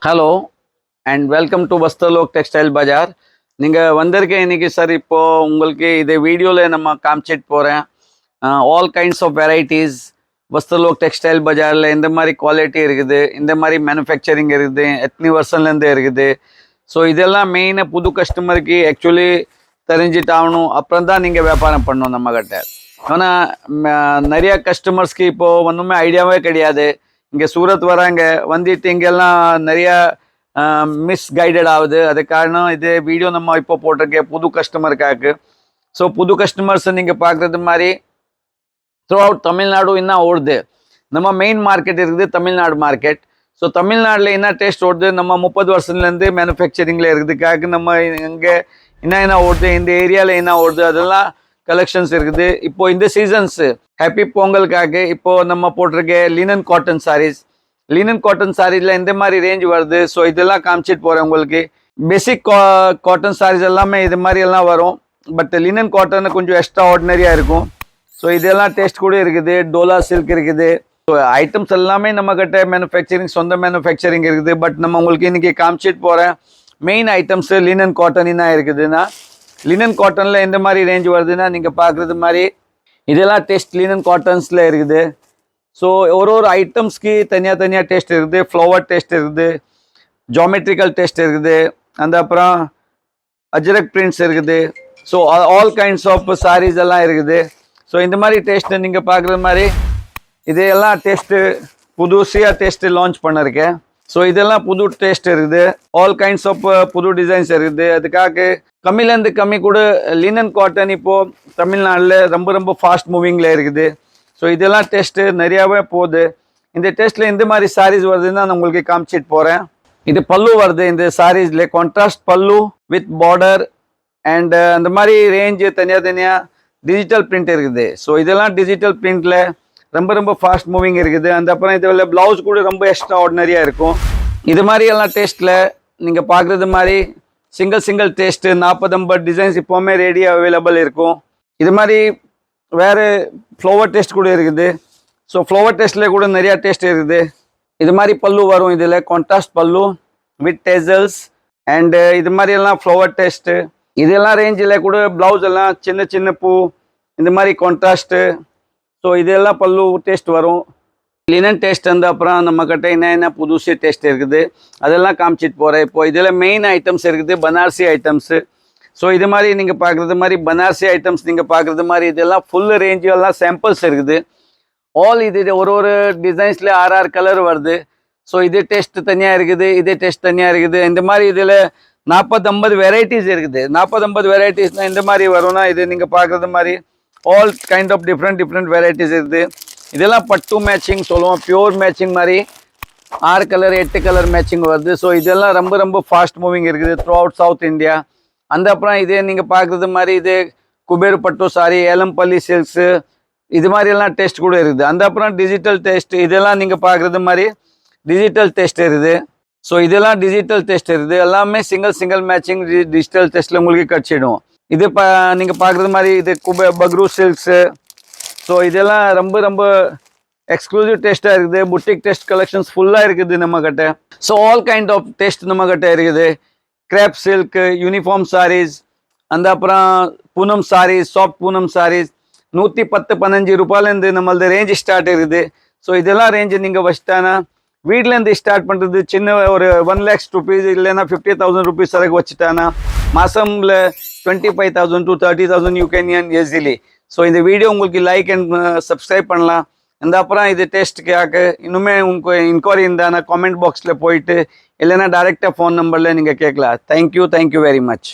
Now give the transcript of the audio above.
Hello and welcome to Vastralok textile bazaar. நீங்கள் வந்திருக்க இன்றைக்கி சார் இப்போது உங்களுக்கு இதை வீடியோவில் நம்ம காமிச்சிட்டு போகிறேன். All kinds of varieties Vastralok textile பஜாரில் இந்த மாதிரி குவாலிட்டி இருக்குது, இந்த மாதிரி மேனுஃபேக்சரிங் இருக்குது, எத்தனை வருஷம்லேருந்து இருக்குது. ஸோ இதெல்லாம் மெயினாக புது கஸ்டமருக்கு ஆக்சுவலி தெரிஞ்சிட்டாகணும், அப்புறம் தான் நீங்கள் வியாபாரம் பண்ணணும் நம்மக்கிட்ட. ஆனால் நிறைய கஸ்டமர்ஸ்க்கு இப்போது ஒன்றுமே ஐடியாவே கிடையாது. இங்கே சூரத் வராங்க, வந்துட்டு இங்கெல்லாம் நிறையா மிஸ்கைடட் ஆகுது. அது காரணம் இது வீடியோ நம்ம இப்போ போட்டிருக்கேன் புது கஸ்டமருக்காக. ஸோ புது கஸ்டமர்ஸை நீங்கள் பார்க்குறது மாதிரி த்ரூ அவுட் தமிழ்நாடு என்ன ஓடுது, நம்ம மெயின் மார்க்கெட் இருக்குது தமிழ்நாடு மார்க்கெட். ஸோ தமிழ்நாட்டில் என்ன டேஸ்ட் ஓடுது, நம்ம 30 வருஷத்துலேருந்து மேனுஃபேக்சரிங்கில் இருக்குதுக்காக நம்ம இங்கே என்ன ஓடுது, இந்த ஏரியாவில் என்ன ஓடுது, அதெல்லாம் கலெக்ஷன்ஸ் இருக்குது. இப்போ இந்த சீசன்ஸு ஹாப்பி பொங்கலுக்காக இப்போது நம்ம போட்டிருக்க linen cotton saris. Linen cotton சாரீஸில் இந்த மாதிரி ரேஞ்ச் வருது. ஸோ இதெல்லாம் காமிச்சிட்டு போகிறேன் உங்களுக்கு. பேசிக் காட்டன் சாரீஸ் எல்லாமே இது மாதிரி எல்லாம் வரும், பட் லினன் காட்டன் கொஞ்சம் எக்ஸ்ட்ரா ஆர்டினரியாக இருக்கும். ஸோ இதெல்லாம் டேஸ்ட் கூட இருக்குது. டோலா சில்க் இருக்குது. ஸோ ஐட்டம்ஸ் எல்லாமே நம்மக்கிட்ட மேனுஃபேக்சரிங், சொந்த மேனுஃபேக்சரிங் இருக்குது. பட் நம்ம உங்களுக்கு இன்றைக்கி காமிச்சிட்டு போகிறேன் மெயின் ஐட்டம்ஸு லினன் காட்டன் என்ன இருக்குதுன்னா, லினன் காட்டனில் எந்த மாதிரி ரேஞ்ச் வருதுன்னா நீங்கள் பார்க்குறது மாதிரி இதெல்லாம் டெஸ்ட் லினன் காட்டன்ஸில் இருக்குது. ஸோ ஒரு ஐட்டம்ஸ்க்கு தனியாக டேஸ்ட் இருக்குது. ஃப்ளவர் டேஸ்ட் இருக்குது, ஜாமெட்ரிக்கல் டேஸ்ட் இருக்குது, அந்த அப்புறம் அஜ்ரக் பிரிண்ட்ஸ் இருக்குது. So all kinds of saris எல்லாம் இருக்குது. ஸோ இந்த மாதிரி டேஸ்ட்டு நீங்கள் பார்க்குறது மாதிரி இதையெல்லாம் டேஸ்ட்டு புதுசாக டேஸ்ட்டு லான்ச் பண்ணிருக்கேன். ஸோ இதெல்லாம் புது டேஸ்ட் இருக்குது. ஆல் கைண்ட்ஸ் ஆஃப் புது டிசைன்ஸ் இருக்குது. அதுக்காக கம்மிலேருந்து கம்மி கூட லினன் காட்டன் இப்போது தமிழ்நாட்டில் ரொம்ப ஃபாஸ்ட் மூவிங்கில் இருக்குது. ஸோ இதெல்லாம் டேஸ்ட்டு நிறையாவே போகுது. இந்த டேஸ்ட்டில் இந்த மாதிரி சாரீஸ் வருதுன்னு நான் உங்களுக்கு காமிச்சிட்டு போகிறேன். இது பல்லு வருது இந்த சாரீஸில், கான்ட்ராஸ்ட் பல்லு வித் பார்டர் அண்ட் அந்த மாதிரி ரேஞ்சு தனியாக டிஜிட்டல் பிரிண்ட் இருக்குது. ஸோ இதெல்லாம் டிஜிட்டல் பிரிண்டில் ரொம்ப ஃபாஸ்ட் மூவிங் இருக்குது. அந்த அப்புறம் இதில் ப்ளவுஸ் கூட ரொம்ப எக்ஸ்ட்ரா ஆர்டினரியாக இருக்கும். இது மாதிரி எல்லாம் டேஸ்ட்டில் நீங்கள் பார்க்குறது மாதிரி சிங்கிள் டேஸ்ட்டு 40-50 டிசைன்ஸ் இப்போவுமே ரெடியாக அவைலபிள் இருக்கும். இது மாதிரி வேறு ஃப்ளவர் டேஸ்ட் கூட இருக்குது. ஸோ ஃப்ளவர் டேஸ்ட்டில் கூட நிறையா டேஸ்ட் இருக்குது. இது மாதிரி பல்லு வரும், இதில் கான்ட்ராஸ்ட் பல்லு வித் டேசல்ஸ் அண்டு இது மாதிரியெல்லாம் ஃப்ளவர் டேஸ்ட்டு. இதெல்லாம் ரேஞ்சில் கூட ப்ளவுஸ் எல்லாம் சின்ன பூ இந்த மாதிரி கான்ட்ராஸ்ட்டு. ஸோ இதெல்லாம் பல்லு டேஸ்ட் வரும். லினன் டேஸ்ட் வந்து அப்புறம் நம்மக்கிட்ட என்ன புதுசு டேஸ்ட் இருக்குது அதெல்லாம் காமிச்சிட்டு போகிறேன். இப்போ இதில் மெயின் ஐட்டம்ஸ் இருக்குது பனாரசி ஐட்டம்ஸு. ஸோ இது மாதிரி நீங்கள் பார்க்குறது மாதிரி பனாரசி ஐட்டம்ஸ் நீங்கள் பார்க்குறது மாதிரி இதெல்லாம் ஃபுல் ரேஞ்சு எல்லாம் சாம்பிள்ஸ் இருக்குது. ஆல் இது ஒரு டிசைன்ஸில் 6 கலர் வருது. ஸோ இது டேஸ்ட் தனியாக இருக்குது, இது டேஸ்ட் தனியாக இருக்குது. இந்த மாதிரி இதில் 40-50 வெரைட்டிஸ் இருக்குது. 40-50 வெரைட்டிஸ்னால் இந்த மாதிரி வரும்னா இது நீங்கள் பார்க்குறது மாதிரி all kind of different varieties இருக்குது. இதெல்லாம் பட்டு மேட்சிங் சொல்லுவோம், பியூர் மேட்சிங் மாதிரி 6 கலர் 8 கலர் மேட்சிங் வருது. ஸோ இதெல்லாம் ரொம்ப ஃபாஸ்ட் மூவிங் இருக்குது த்ரூ அவுட் சவுத் இந்தியா. அந்த அப்புறம் இதே நீங்கள் பார்க்குறது மாதிரி இது குபேர் பட்டு சாரி, ஏலம்பள்ளி சில்க்ஸு இது மாதிரியெல்லாம் டேஸ்ட் கூட இருக்குது. அந்த அப்புறம் டிஜிட்டல் டேஸ்ட் இதெல்லாம் நீங்கள் பார்க்குறது மாதிரி டிஜிட்டல் டேஸ்ட் இருக்குது. ஸோ இதெல்லாம் டிஜிட்டல் டேஸ்ட் இருக்குது. எல்லாமே சிங்கிள் மேட்சிங் டிஜிட்டல் டேஸ்ட்டில் உங்களுக்கு கிடச்சிடும். இது நீங்கள் பார்க்குறது மாதிரி இது பக்ரூ சில்க்ஸு. ஸோ இதெல்லாம் ரொம்ப எக்ஸ்க்ளூசிவ் டேஸ்ட்டாக இருக்குது. புட்டிக் டேஸ்ட் கலெக்ஷன்ஸ் ஃபுல்லாக இருக்குது நம்மக்கிட்ட. So all kind of taste நம்மக்கிட்ட இருக்குது. கிரேப் சில்க், யூனிஃபார்ம் சாரீஸ், அந்த அப்புறம் பூனம் சாரீஸ், சாஃப்ட் பூனம் சாரீஸ் 110-15 ரூபாயிலேருந்து நம்மளது ரேஞ்சு ஸ்டார்ட் இருக்குது. ஸோ இதெல்லாம் ரேஞ்சு நீங்கள் வச்சுட்டானா வீட்லேருந்து ஸ்டார்ட் பண்ணுறது சின்ன ஒரு 1 lakhs rupees இல்லைன்னா 50,000 rupees வரைக்கும் வச்சுட்டானா மாதம்ல 25,000 to 30,000 you can earn easily. So இந்த வீடியோ உங்களுக்கு லைக் அண்ட் சப்ஸ்கிரைப் பண்ணலாம். அந்த அப்புறம் இது டேஸ்ட்டுக்காக இன்னுமே உங்களுக்கு இன்கொயரி இருந்தானா காமெண்ட் பாக்ஸில் போயிட்டு இல்லைன்னா டைரெக்டாக ஃபோன் நம்பரில் நீங்கள் கேட்கலாம். Thank you very much.